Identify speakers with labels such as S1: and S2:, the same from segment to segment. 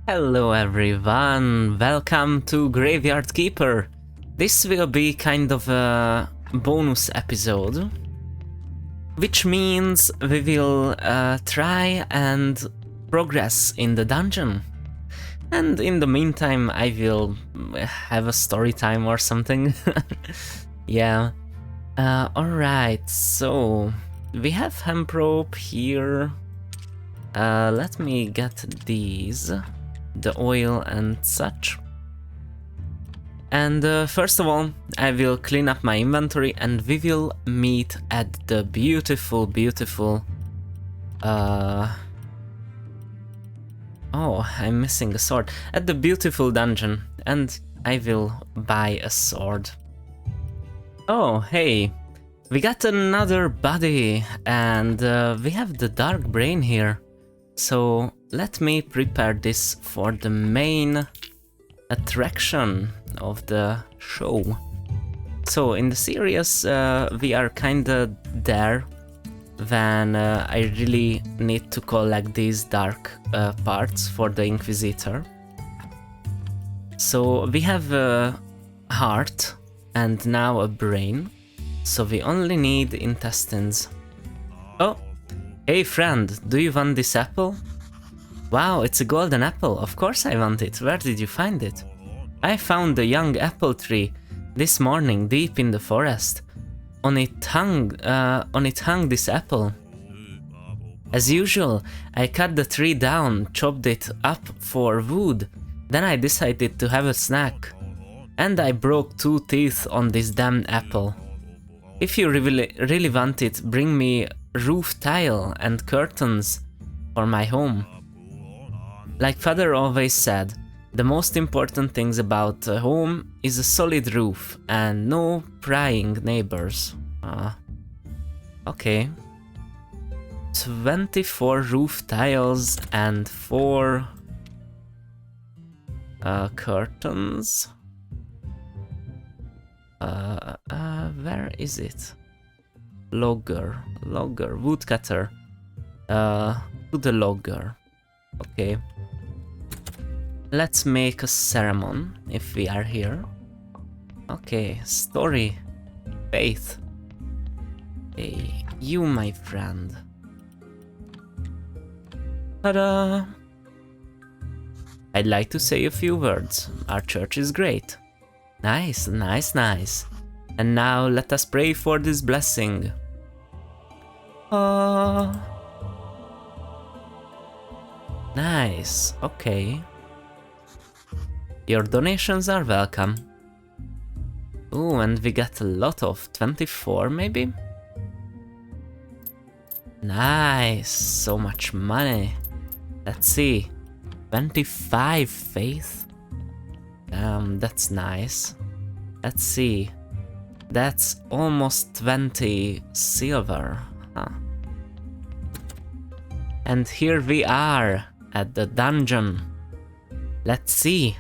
S1: Hello everyone, welcome to Graveyard Keeper. This will be kind of a bonus episode, which means we will try and progress in the dungeon. And in the meantime, I will have a story time or something. Yeah. Alright, so we have hemp rope here. Let me get these. The oil and such. And first of all, I will clean up my inventory and we will meet at the beautiful oh, I'm missing a sword. At the beautiful dungeon, and I will buy a sword. Oh, hey, we got another body, and we have the dark brain here. So let me prepare this for the main attraction of the show. So in the series we are kinda there when I really need to collect these dark parts for the Inquisitor. So we have a heart and now a brain, so we only need intestines. Oh! Hey friend, do you want this apple? Wow, it's a golden apple, of course I want it. Where did you find it? I found a young apple tree this morning deep in the forest. On it hung this apple. As usual, I cut the tree down, chopped it up for wood, then I decided to have a snack. And I broke 2 teeth on this damn apple. If you really want it, bring me roof tile and curtains for my home. Like father always said, the most important things about a home is a solid roof and no prying neighbors. Okay. 24 roof tiles and 4 curtains. Where is it? Logger, woodcutter, to the logger. Okay. Let's make a ceremony if we are here. Okay, story, faith. Hey, you my friend. Ta-da! I'd like to say a few words. Our church is great. Nice. And now let us pray for this blessing. Nice, okay. Your donations are welcome. Ooh, and we got a lot of 24 maybe? Nice, so much money. Let's see, 25 faith? That's nice. Let's see. That's almost 20 silver, huh? And here we are at the dungeon. Let's see.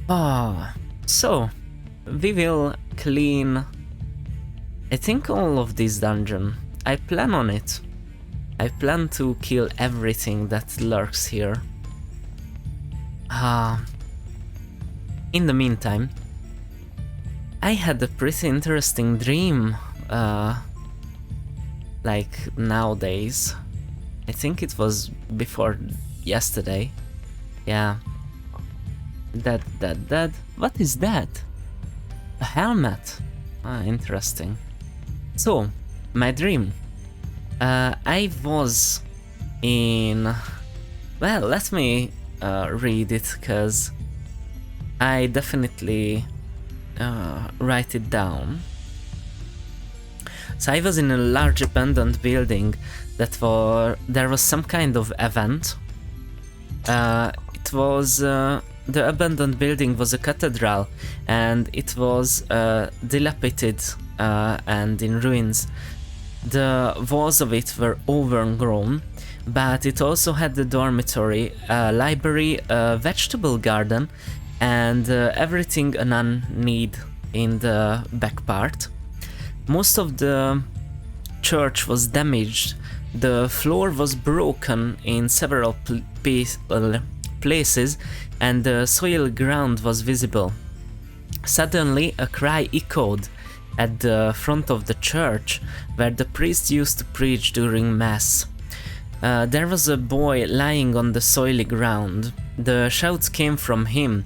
S1: Oh, so we will clean, I think, all of this dungeon. I plan on it. I plan to kill everything that lurks here. In the meantime, I had a pretty interesting dream, like nowadays. I think it was before yesterday. Yeah. That. What is that? A helmet. Interesting. So, my dream. I was in... Well, let me read it, cause I definitely write it down. So I was in a large abandoned building there was some kind of event. It was the abandoned building was a cathedral, and it was dilapidated and in ruins. The walls of it were overgrown, but it also had the dormitory, a library, a vegetable garden, and everything a nun need in the back part. Most of the church was damaged. The floor was broken in several places, and the soil ground was visible. Suddenly, a cry echoed at the front of the church, where the priest used to preach during Mass. There was a boy lying on the soily ground. The shouts came from him.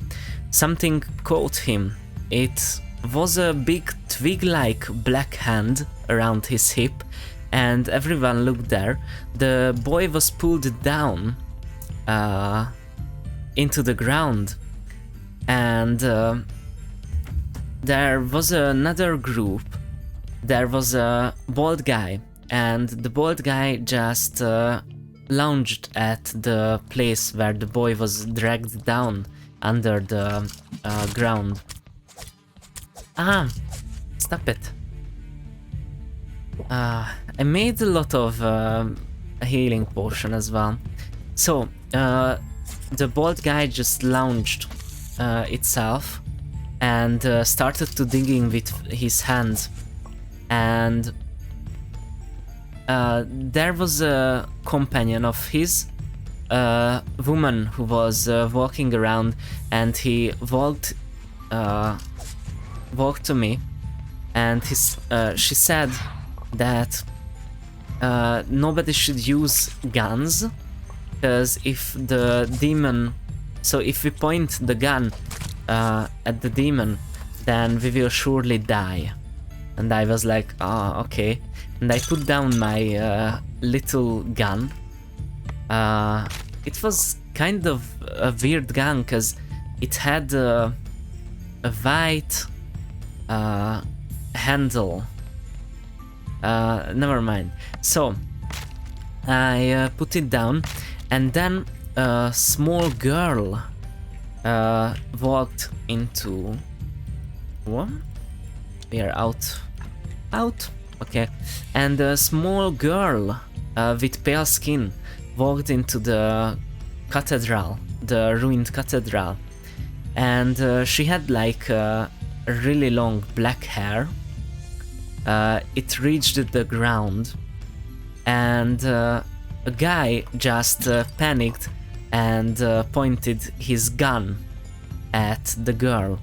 S1: Something caught him. It was a big twig-like black hand around his hip, and everyone looked there. The boy was pulled down into the ground, and there was another group. There was a bald guy, and the bald guy just lounged at the place where the boy was dragged down under the ground. Ah, stop it. I made a lot of healing potion as well. So, the bald guy just lounged itself and started to digging with his hands. And there was a companion of his, a woman who was walking around, and he walked to me, and she said that nobody should use guns, because if we point the gun at the demon, then we will surely die. And I was like, ah, okay. And I put down my little gun. It was kind of a weird gun, because it had a white handle. Never mind. So I put it down, and then a small girl walked into. What? We are out. Okay. And a small girl with pale skin walked into the cathedral, the ruined cathedral, and she had like really long black hair. It reached the ground, and a guy just panicked and pointed his gun at the girl,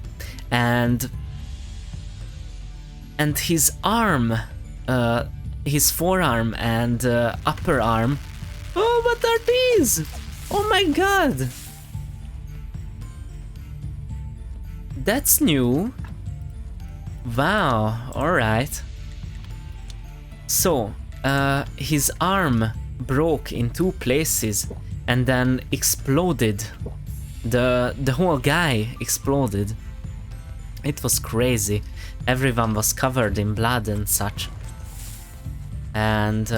S1: and his arm, his forearm and upper arm. Oh, what are these? Oh my god! That's new. Wow, alright. So, his arm broke in two places and then exploded. The whole guy exploded. It was crazy. Everyone was covered in blood and such. And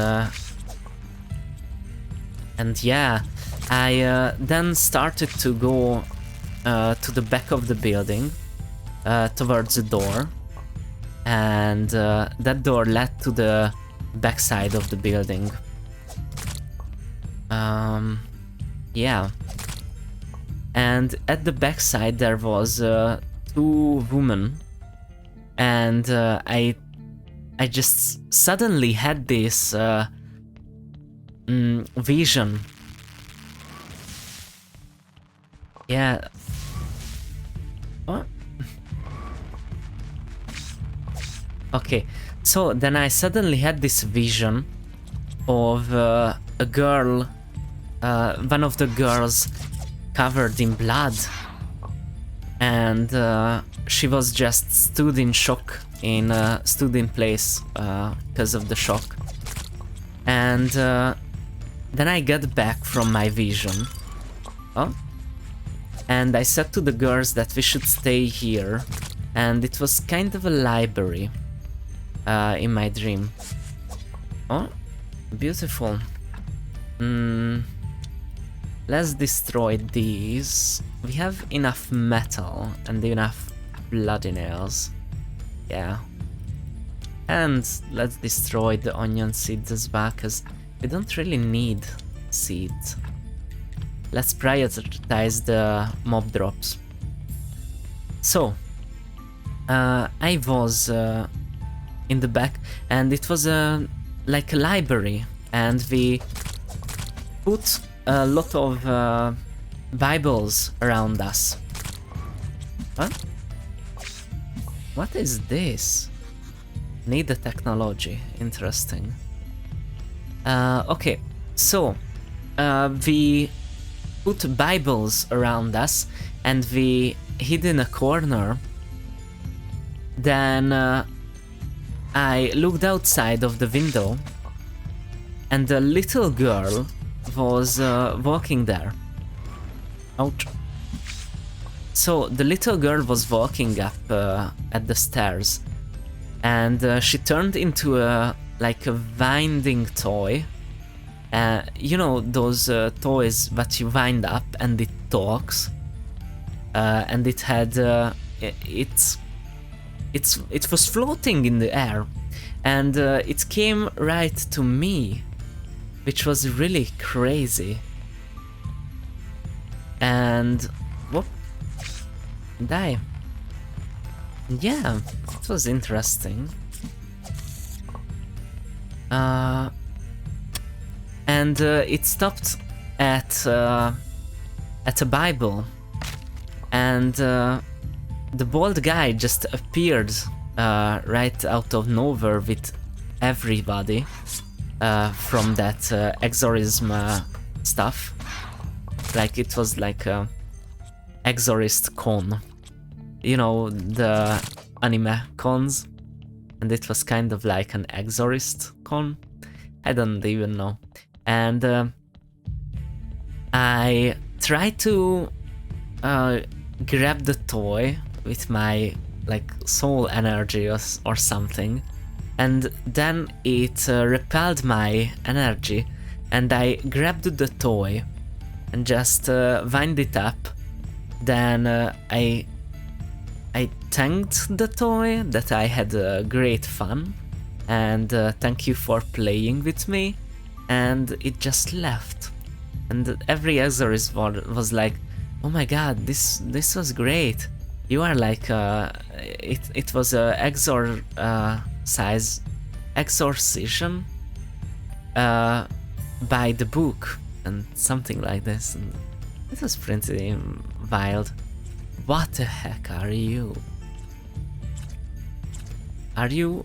S1: yeah, I then started to go to the back of the building, towards the door, and that door led to the back side of the building. Yeah, and at the back side there was two women, and I just suddenly had this vision. Yeah. What? Okay, so then I suddenly had this vision of a girl, one of the girls covered in blood, and she was just stood in shock, stood in place because of the shock. And then I got back from my vision. Oh. And I said to the girls that we should stay here, and it was kind of a library in my dream. Oh, beautiful. Let's destroy these. We have enough metal and enough bloody nails. Yeah. And let's destroy the onion seeds as well, because we don't really need seeds. Let's prioritize the mob drops. So, I was in the back, and it was like a library, and we put a lot of Bibles around us. Huh? What is this? Need the technology. Interesting. Okay, so we put Bibles around us and we hid in a corner. Then I looked outside of the window and a little girl was walking there. Ouch. So the little girl was walking up at the stairs, and she turned into like a winding toy. You know those toys that you wind up and it talks, and it had it was floating in the air, and it came right to me, which was really crazy. And whoop, die. Yeah, it was interesting. And it stopped at a Bible, and the bald guy just appeared right out of nowhere with everybody from that exorcism stuff. Like it was like a exorcist con, you know, the anime cons, and it was kind of like an exorcist con. I don't even know. And I tried to grab the toy with my like soul energy or something, and then it repelled my energy, and I grabbed the toy and just wind it up. Then I thanked the toy that I had great fun, and thank you for playing with me, and it just left. And every exorcist was like, oh my god, this was great. You are like it was a exorcism by the book and something like this, and it was pretty wild. What the heck are you? Are you?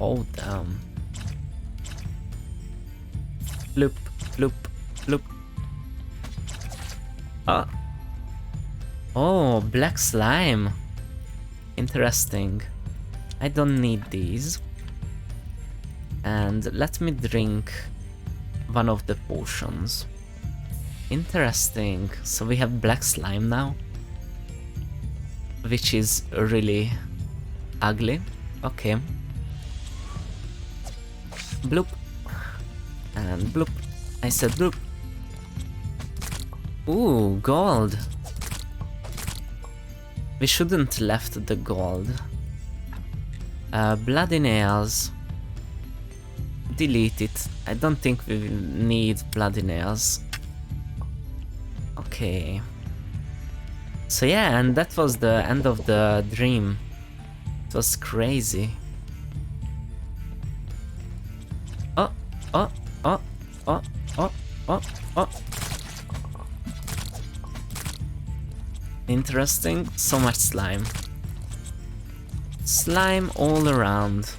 S1: Oh damn. Bloop, bloop, bloop. Ah. Oh, black slime. Interesting. I don't need these. And let me drink one of the potions. Interesting. So we have black slime now, which is really ugly. Okay. Bloop. And bloop. I said bloop. Ooh, gold. We shouldn't left the gold. Bloody nails. Delete it. I don't think we will need bloody nails. Okay. So yeah, and that was the end of the dream. It was crazy. Oh, oh, oh, oh, oh, oh, oh. Interesting. So much slime. Slime all around.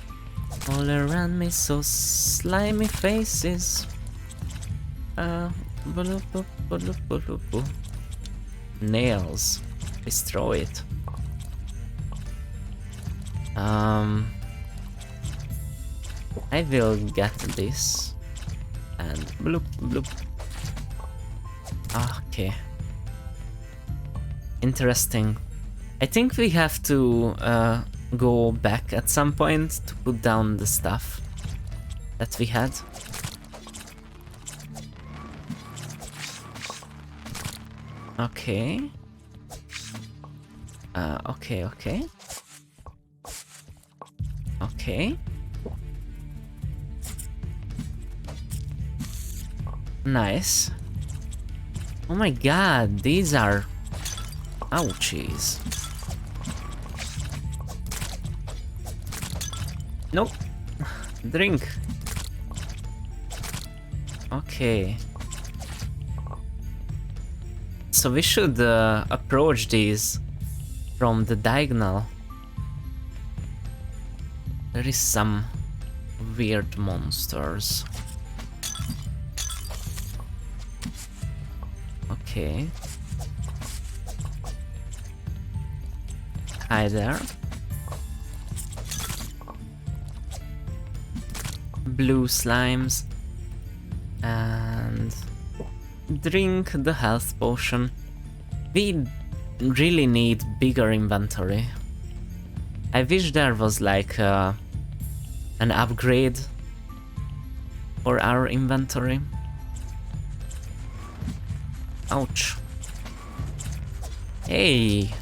S1: All around me, so slimy faces. Nails. Destroy it. I will get this. And bloop, bloop. Okay. Interesting. I think we have to go back at some point to put down the stuff that we had. Okay. Okay, okay. Okay. Nice. Oh my god, these are... ouchies. Nope. Drink. Okay. So we should approach these from the diagonal. There is some weird monsters. Okay. Hi there. Blue slimes. And drink the health potion. We really need bigger inventory. I wish there was like an upgrade for our inventory. Ouch. Hey.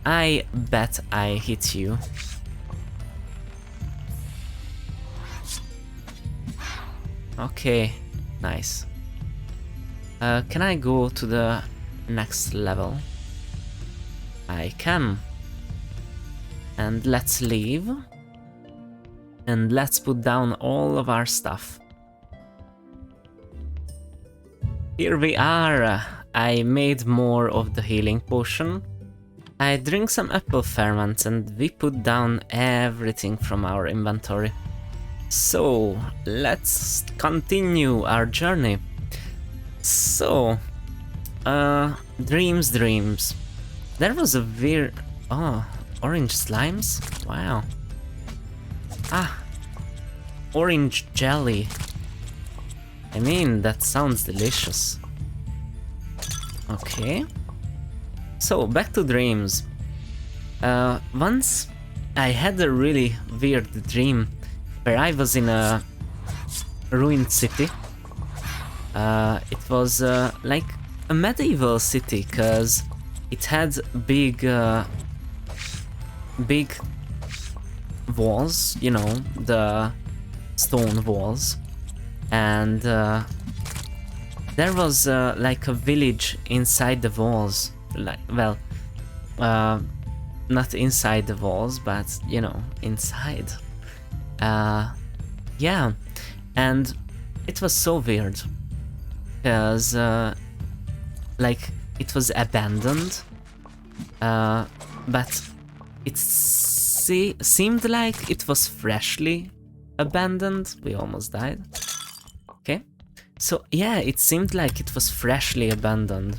S1: I bet I hit you. Okay, nice. Can I go to the next level? I can. And let's leave. And let's put down all of our stuff. Here we are. I made more of the healing potion. I drink some apple ferment and we put down everything from our inventory. So, let's continue our journey. So, dreams. There was a weird... Oh, orange slimes? Wow. Ah, orange jelly. I mean, that sounds delicious. Okay. So, back to dreams. Once I had a really weird dream where I was in a ruined city. It was like a medieval city, cause it had big walls, you know, the stone walls, and there was like a village inside the walls, like, well, not inside the walls, but you know, inside. Yeah, and it was so weird, because like it was abandoned, but it seemed like it was freshly abandoned. We almost died. Okay, so yeah, it seemed like it was freshly abandoned,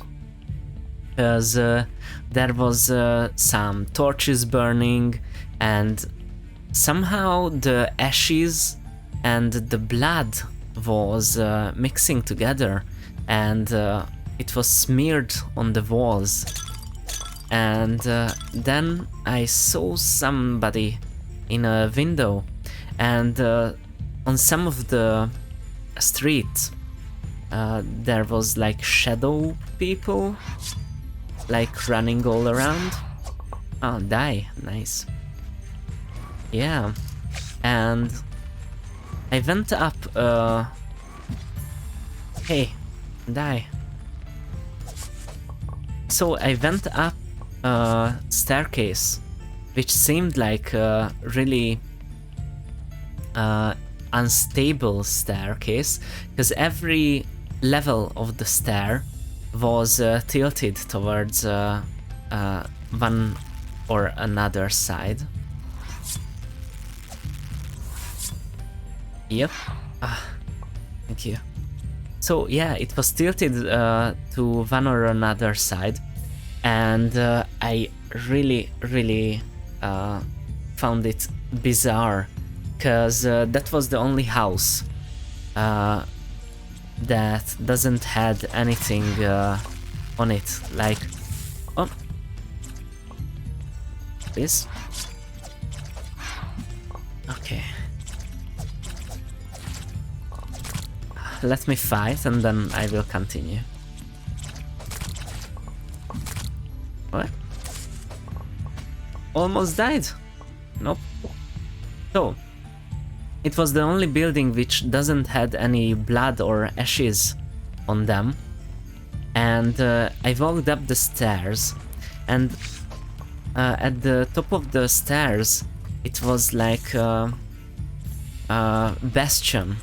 S1: because there was some torches burning, and somehow the ashes and the blood was mixing together, and it was smeared on the walls. And then I saw somebody in a window, and on some of the streets there was like shadow people, like running all around. Oh, die, nice. Yeah, and I went up, hey, die. So I went up a staircase, which seemed like a really unstable staircase, because every level of the stair was tilted towards one or another side. Yep. Thank you. So yeah, it was tilted to one or another side, and I really found it bizarre, because that was the only house that doesn't had anything on it, like, oh, this. Okay. Let me fight and then I will continue. What? Almost died? Nope. So, it was the only building which doesn't had any blood or ashes on them. And I walked up the stairs, and at the top of the stairs it was like Bastion.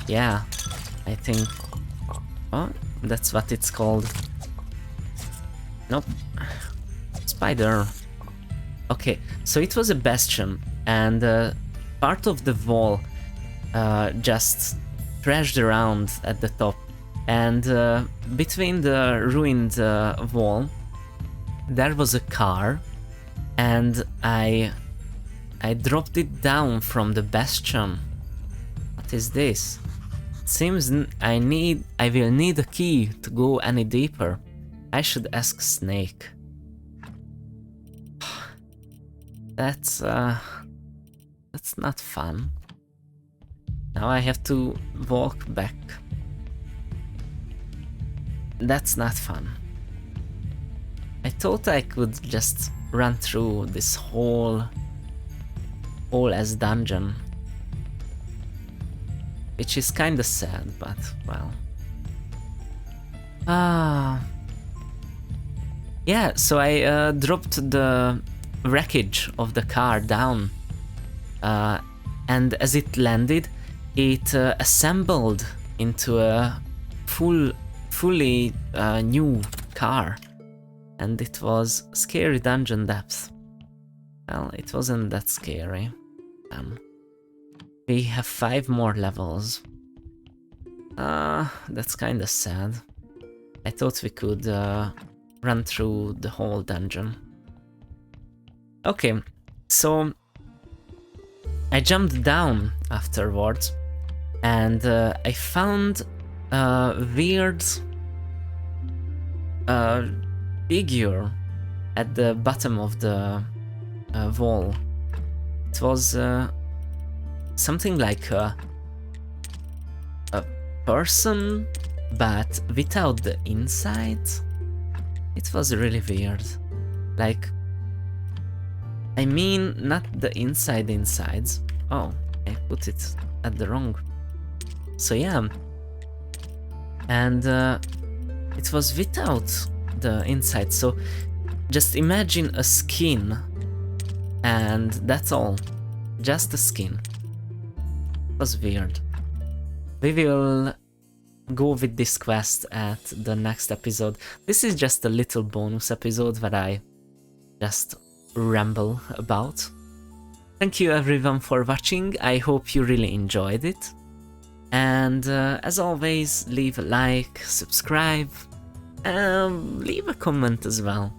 S1: Yeah, I think. Oh, that's what it's called. Nope. Spider. Okay, so it was a bastion, and part of the wall just crashed around at the top, and between the ruined wall there was a car, and I dropped it down from the bastion. What is this? It seems I will need a key to go any deeper. I should ask Snake. That's not fun. Now I have to walk back. That's not fun. I thought I could just run through this whole as dungeon, which is kinda sad, but well. Yeah, so I dropped the wreckage of the car down, and as it landed, it assembled into a fully new car, and it was scary dungeon depth. Well, it wasn't that scary. We have 5 more levels. That's kinda sad. I thought we could run through the whole dungeon. Okay, so I jumped down afterwards, and I found a weird figure at the bottom of the wall. It was something like a person, but without the inside. It was really weird. Like, I mean, not the insides. Oh, I put it at the wrong. So yeah. And it was without the inside, so just imagine a skin, and that's all. Just the skin. It was weird. We will go with this quest at the next episode. This is just a little bonus episode that I just ramble about. Thank you everyone for watching. I hope you really enjoyed it. And as always, leave a like, subscribe, and leave a comment as well.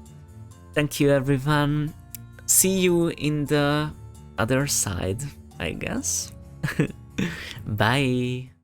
S1: Thank you everyone. See you in the other side, I guess. Bye.